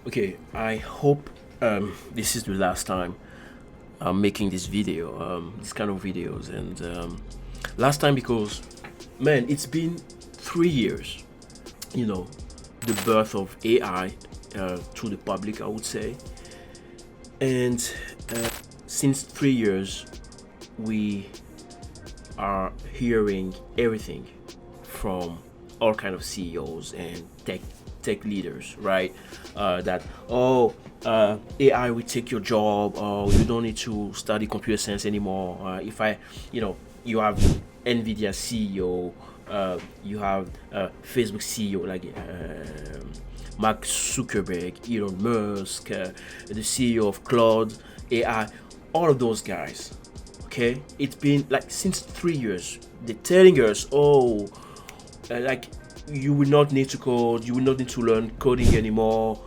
Okay, I hope this is the last time I'm making this video, this kind of videos, and last time because, man, it's been 3 years, you know, the birth of AI to the public, I would say, and since 3 years, we are hearing everything from all kind of CEOs and tech leaders, right? That AI will take your job, or you don't need to study computer science anymore. If I, you have Nvidia CEO, you have Facebook CEO like Mark Zuckerberg, Elon Musk, the CEO of Claude AI, all of those guys. Okay, it's been like since 3 years. They're telling us, like you will not need to code, you will not need to learn coding anymore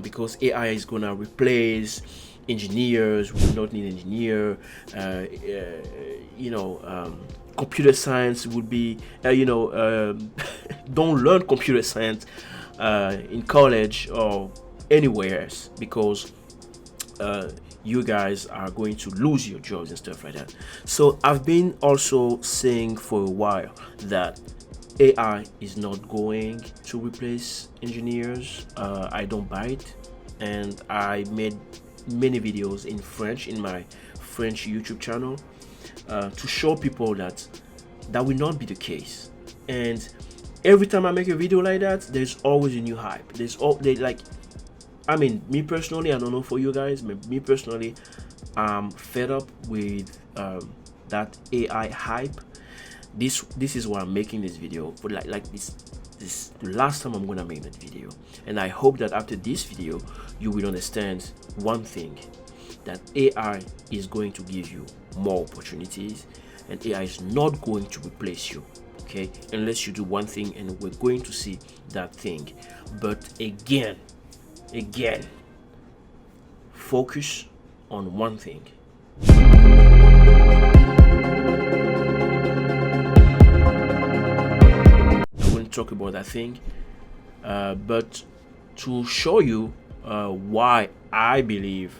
because AI is gonna replace engineers. We will not need engineer. Computer science would be, don't learn computer science in college or anywhere else because you guys are going to lose your jobs and stuff like that. So I've been also saying for a while that AI is not going to replace engineers. I don't buy it, and I made many videos in French in my French YouTube channel to show people that that will not be the case. And every time I make a video like that, there's always a new hype. Me personally, I don't know for you guys, but me personally, I'm fed up with that AI hype. This is why I'm making this video. But this the last time I'm gonna make that video, and I hope that after this video, you will understand one thing: that AI is going to give you more opportunities, and AI is not going to replace you. Okay, unless you do one thing, and we're going to see that thing. But again, focus on one thing. I'm going to talk about that thing, but to show you why I believe,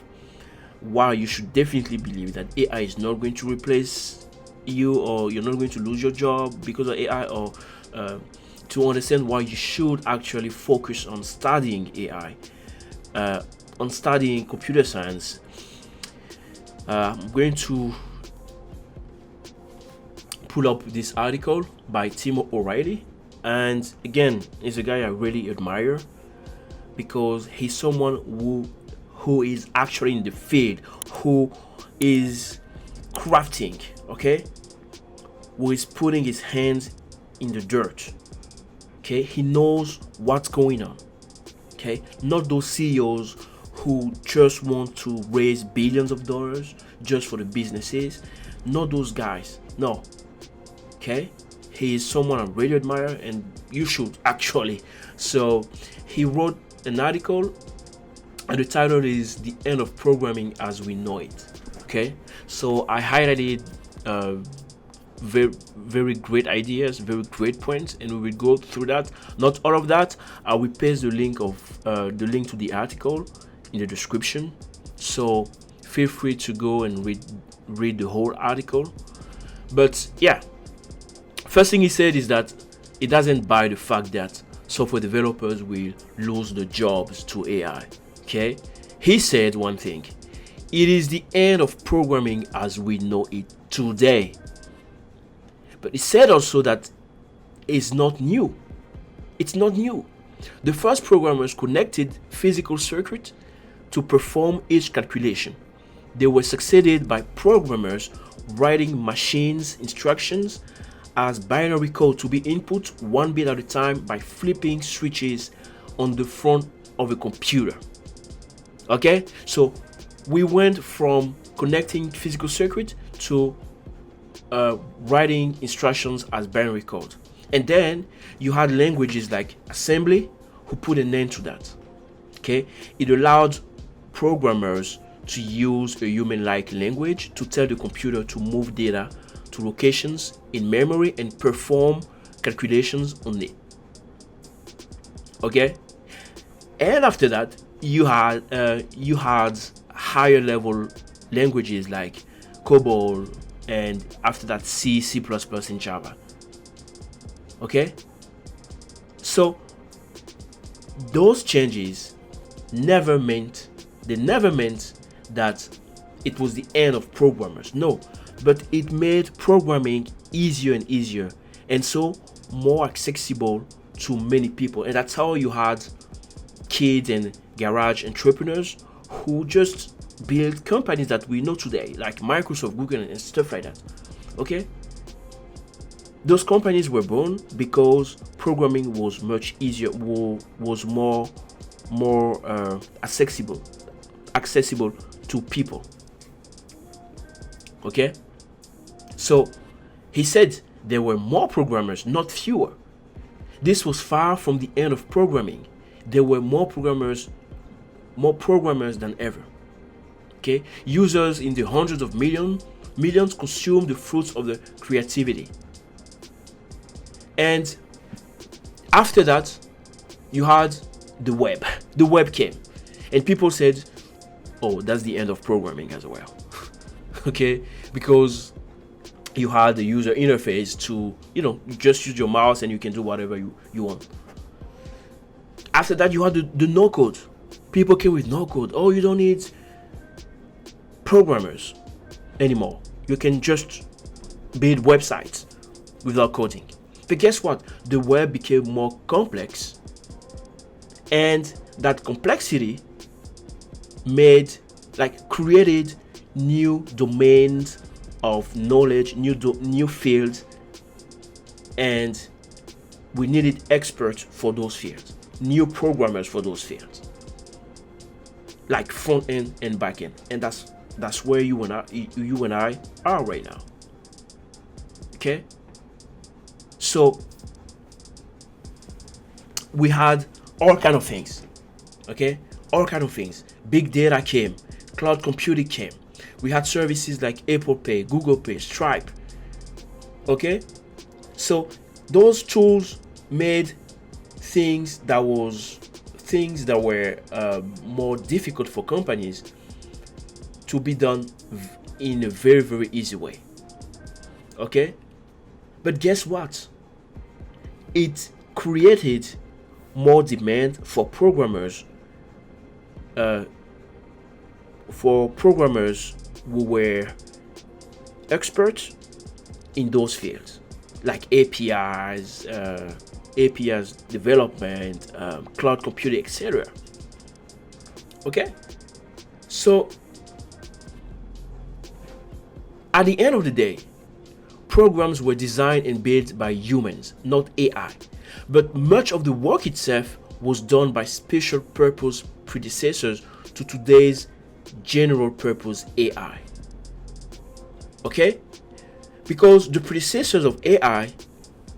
why you should definitely believe that AI is not going to replace you, or you're not going to lose your job because of AI, or to understand why you should actually focus on studying AI, on studying computer science. I'm going to pull up this article by Tim O'Reilly, and again, he's a guy I really admire because he's someone who is actually in the field, who is crafting, okay, who is putting his hands in the dirt. Okay, he knows what's going on. Okay, not those CEOs who just want to raise billions of dollars just for the businesses. Not those guys. No. Okay, he is someone I really admire, and you should actually. So he wrote an article, and the title is "The End of Programming as We Know It." Okay, so I highlighted very, very great ideas, very great points, and we will go through that. Not all of that. I will paste the link to the article in the description. So feel free to go and read the whole article. But yeah, first thing he said is that it doesn't buy the fact that software developers will lose the jobs to AI. Okay, he said one thing: it is the end of programming as we know it today. But he said also that it's not new. It's not new. The first programmers connected physical circuits to perform each calculation. They were succeeded by programmers writing machines instructions as binary code to be input one bit at a time by flipping switches on the front of a computer. Okay, so we went from connecting physical circuit to writing instructions as binary code, and then you had languages like assembly who put an end to that. Okay, it allowed programmers to use a human-like language to tell the computer to move data to locations in memory and perform calculations on it. Okay, and after that you had higher level languages like COBOL, and after that C++ in Java. Okay, so those changes never meant they never meant that it was the end of programmers. No, but it made programming easier and easier, and so more accessible to many people. And that's how you had kids and garage entrepreneurs who just build companies that we know today, like Microsoft, Google, and stuff like that. Okay, those companies were born because programming was much easier, was more accessible to people. Okay, so he said there were more programmers, not fewer. This was far from the end of programming. There were more programmers than ever. Okay, users in the hundreds of millions consume the fruits of the creativity. And after that, you had the web. The web came, and people said, "Oh, that's the end of programming as well." Okay, because you had the user interface to, you just use your mouse and you can do whatever you want. After that, you had the no code. People came with no code. Oh, you don't need programmers anymore. You can just build websites without coding. But guess what? The web became more complex, and that complexity created new domains of knowledge, new fields, and we needed experts for those fields, new programmers for those fields, like front end and back end. And that's where you and I are right now. Okay, so we had all kind of things. Okay, all kind of things. Big data came, cloud computing came. We had services like Apple Pay, Google Pay, Stripe. Okay, so those tools made things that were more difficult for companies to be done in a very, very easy way. Okay, but guess what? It created more demand for programmers. Who were experts in those fields, like APIs development, cloud computing, etc. Okay, so at the end of the day, programs were designed and built by humans, not AI, but much of the work itself was done by special purpose predecessors to today's general purpose AI. Okay? Because the predecessors of AI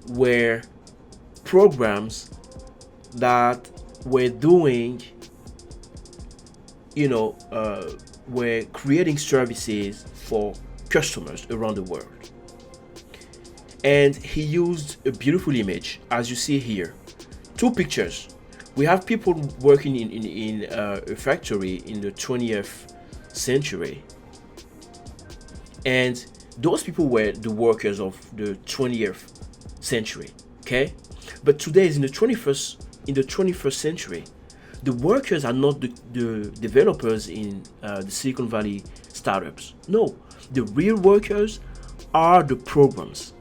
were programs that were doing, were creating services for customers around the world. And he used a beautiful image, as you see here. Two pictures. We have people working in a factory in the 20th century, and those people were the workers of the 20th century. Okay, but today is in the 21st century. The workers are not the developers in the Silicon Valley startups. No, the real workers are the programs.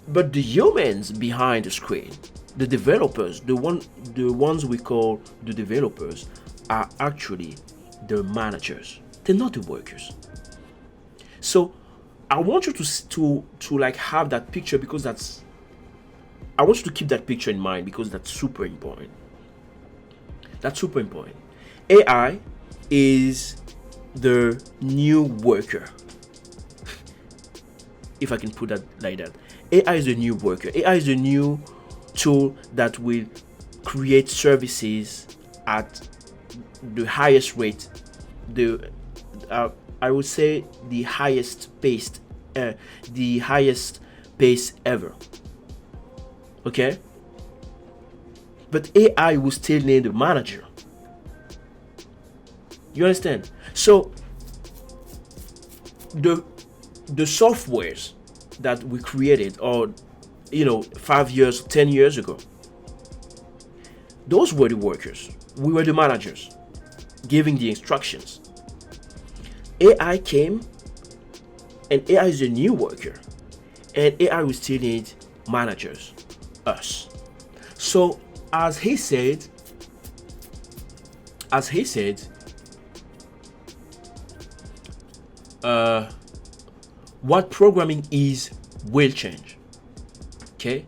But the humans behind the screen, the developers, the ones we call the developers, are actually the managers. They're not the workers. So I want you to like have that picture, because I want you to keep that picture in mind, because that's super important. That's super important. AI is the new worker. If I can put that like that. AI is the new worker. AI is the new tool that will create services at the highest rate. I would say the highest pace ever. Okay? but AI will still need the manager. You understand? So the softwares that we created, or 5 years, 10 years ago, those were the workers. We were the managers, giving the instructions. AI came, and AI is a new worker, and AI will still need managers, us. So as he said, what programming is will change. Okay.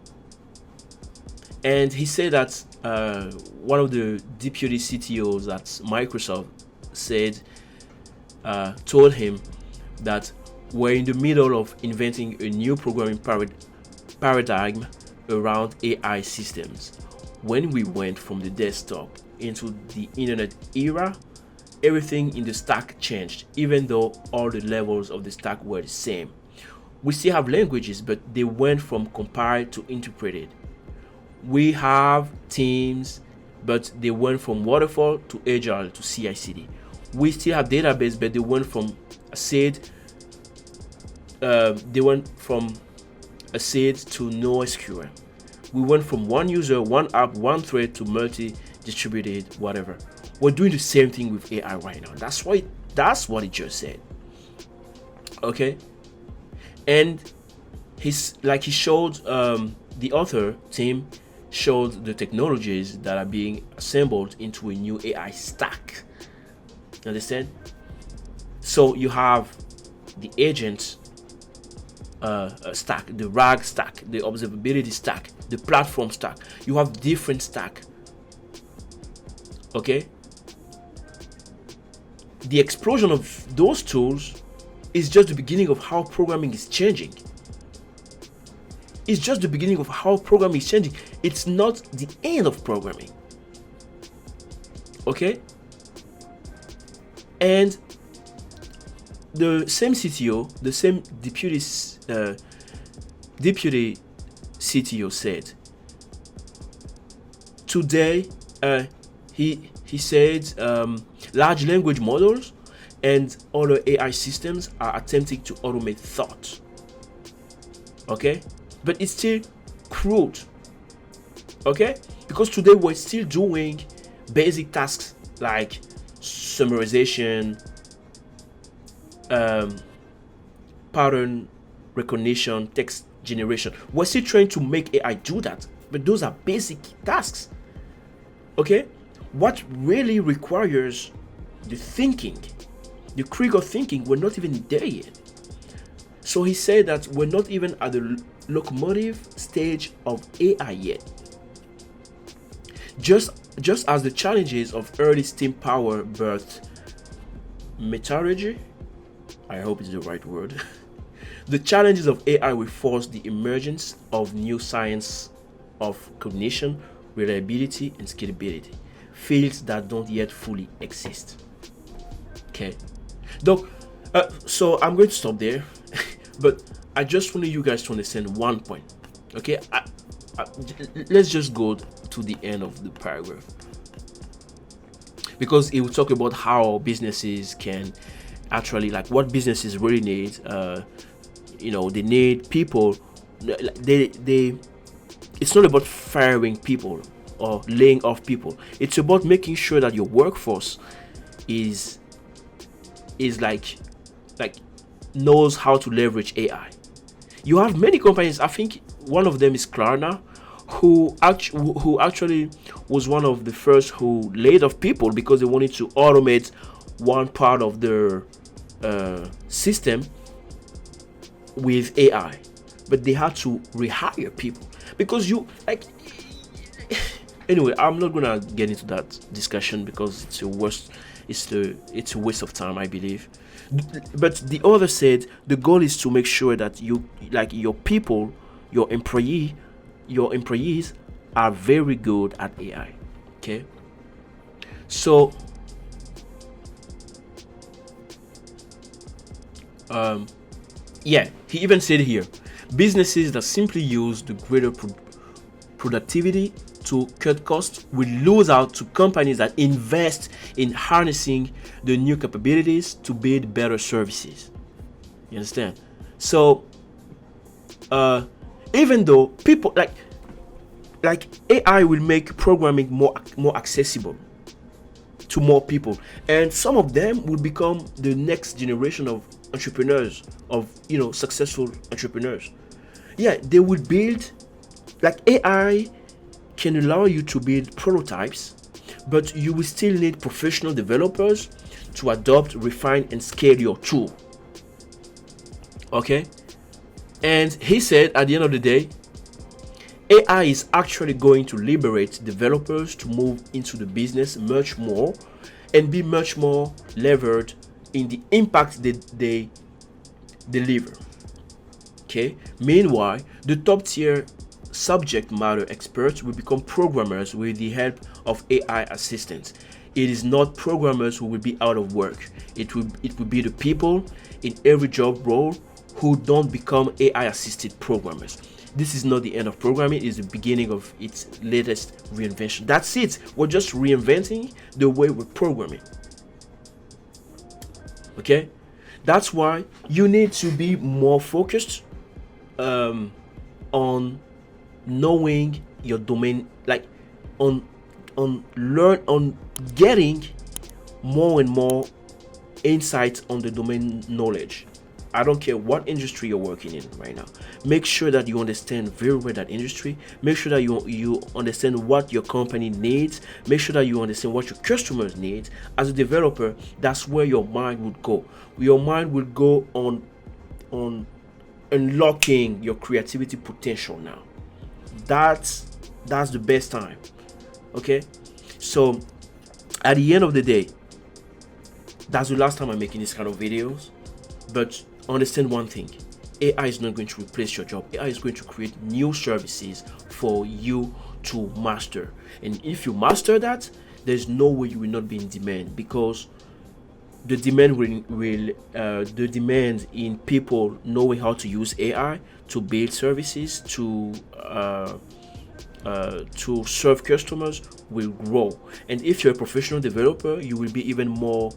And he said that one of the deputy CTOs at Microsoft said, told him that we're in the middle of inventing a new programming paradigm around AI systems. When we went from the desktop into the internet era, everything in the stack changed, even though all the levels of the stack were the same. We still have languages, but they went from compiled to interpreted. We have teams, but they went from waterfall to agile to CI/CD. We still have database, but they went from SAID. They went from a SAID to NoSQL. We went from one user, one app, one thread to multi-distributed, whatever. We're doing the same thing with AI right now. That's what he just said. Okay, and he showed the author Tim showed the technologies that are being assembled into a new AI stack. Understand? So you have the agent stack, the RAG stack, the observability stack, the platform stack. You have different stack. Okay? The explosion of those tools is just the beginning of how programming is changing. It's just the beginning of how programming is changing. It's not the end of programming. Okay? And the same CTO, the same deputy CTO said, today, he said, large language models and other AI systems are attempting to automate thought. Okay? But it's still crude. Okay? Because today we're still doing basic tasks like summarization, pattern recognition, text generation. We're still trying to make AI do that, but those are basic tasks. Okay? What really requires the thinking, the critical thinking, we're not even there yet. So he said that we're not even at the locomotive stage of AI yet. Just as the challenges of early steam power birthed metallurgy, I hope it's the right word, the challenges of AI will force the emergence of new science of cognition, reliability, and scalability, fields that don't yet fully exist. Okay, so I'm going to stop there, but I just wanted you guys to understand one point. Okay, let's just go to the end of the paragraph, because it will talk about how businesses can actually, like, what businesses really need. They need people. They it's not about firing people or laying off people. It's about making sure that your workforce is like knows how to leverage AI. You have many companies. I think one of them is Klarna, who actually was one of the first who laid off people because they wanted to automate one part of their system with AI, but they had to rehire people because anyway, I'm not gonna get into that discussion because it's a waste of time, I believe. But the author said the goal is to make sure that your people, your employees are very good at AI. Okay, so he even said here, businesses that simply use the greater productivity to cut costs, will lose out to companies that invest in harnessing the new capabilities to build better services. You understand? So even though people like AI will make programming more accessible to more people, and some of them will become the next generation of entrepreneurs, of successful entrepreneurs. Yeah, they will build, like, AI can allow you to build prototypes, but you will still need professional developers to adopt, refine, and scale your tool. Okay? And he said at the end of the day, AI is actually going to liberate developers to move into the business much more and be much more levered in the impact that they deliver. Okay? Meanwhile, the top tier subject matter experts will become programmers with the help of AI assistants. It is not programmers who will be out of work. It will be the people in every job role who don't become AI assisted programmers. This is not the end of programming, it is the beginning of its latest reinvention. That's it. We're just reinventing the way we're programming. Okay? That's why you need to be more focused on knowing your domain, like on getting more and more insights on the domain knowledge. I don't care what industry you're working in right now. Make sure that you understand very well that industry. Make sure that you understand what your company needs. Make sure that you understand what your customers need. As a developer, that's where your mind would go. Your mind will go on unlocking your creativity potential now. That's the best time. Okay? So at the end of the day, that's the last time I'm making this kind of videos. But understand one thing: AI is not going to replace your job. AI is going to create new services for you to master. And if you master that, there's no way you will not be in demand, because the demand the demand in people knowing how to use AI to build services, to serve customers, will grow. And if you're a professional developer, you will be even more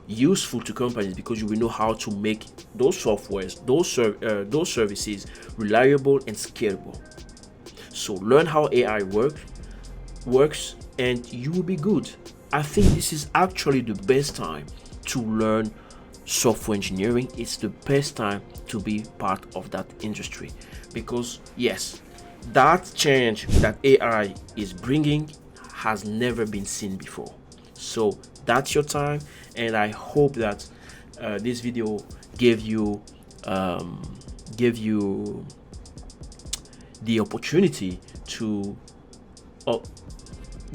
useful to companies, because you will know how to make those softwares, those services reliable and scalable. So learn how AI works and you will be good. I think this is actually the best time to learn software engineering. It's the best time to be part of that industry, because yes, that change that AI is bringing has never been seen before. So that's your time, and I hope that this video gave you the opportunity to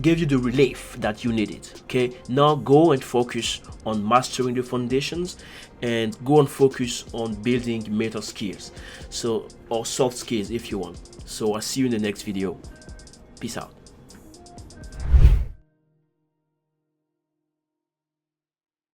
give you the relief that you needed. Okay, now go and focus on mastering the foundations, and go and focus on building meta skills, or soft skills if you want. So I'll see you in the next video. Peace out.